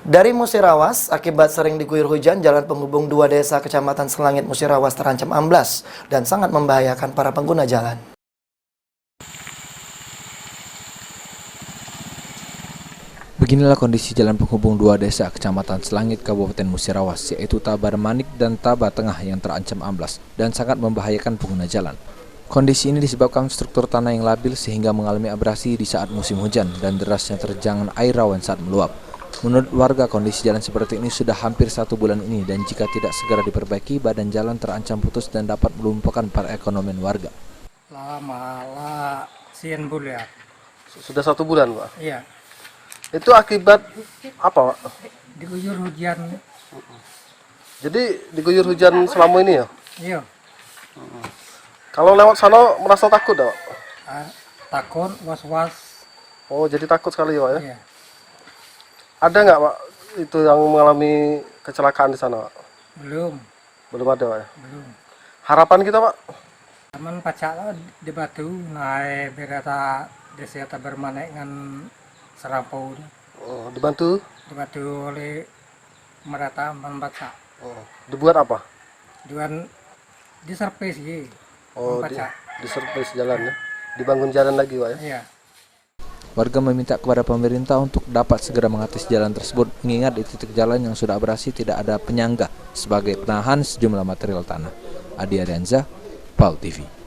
Dari Musirawas, akibat sering diguyur hujan, jalan penghubung dua desa Kecamatan Selangit Musirawas terancam amblas dan sangat membahayakan para pengguna jalan. Beginilah kondisi jalan penghubung dua desa Kecamatan Selangit Kabupaten Musirawas, yaitu Tabar Manik dan Taba Tengah yang terancam amblas dan sangat membahayakan pengguna jalan. Kondisi ini disebabkan struktur tanah yang labil sehingga mengalami abrasi di saat musim hujan dan derasnya terjangan air rawan saat meluap. Menurut warga, kondisi jalan seperti ini sudah hampir 1 bulan ini dan jika tidak segera diperbaiki, badan jalan terancam putus dan dapat melumpuhkan perekonomian warga. Lama sekian bulan. Sudah 1 bulan, Pak? Iya, Itu akibat apa, Pak? diguyur hujan. Jadi diguyur hujan selama ini ya? Iya, Kalau lewat sana merasa takut, Pak? takut, was-was. Oh, jadi takut sekali, Pak ya? Iya, Ada nggak, Pak, itu yang mengalami kecelakaan di sana, Pak? belum, Belum ada, Pak ya? belum. Harapan kita, Pak? Taman pacak di Batu, naik berata desa bermanek dengan Serapau Oh, dibantu? di Batu oleh merata membaca. Oh, dibuat apa? Duan di servis sih, Oh, membaca. di surface jalan ya? Dibangun jalan lagi, Pak ya? Iya. Warga meminta kepada pemerintah untuk dapat segera mengatasi jalan tersebut, mengingat di titik jalan yang sudah abrasi tidak ada penyangga sebagai penahan sejumlah material tanah. Adi Arianza, PAL TV.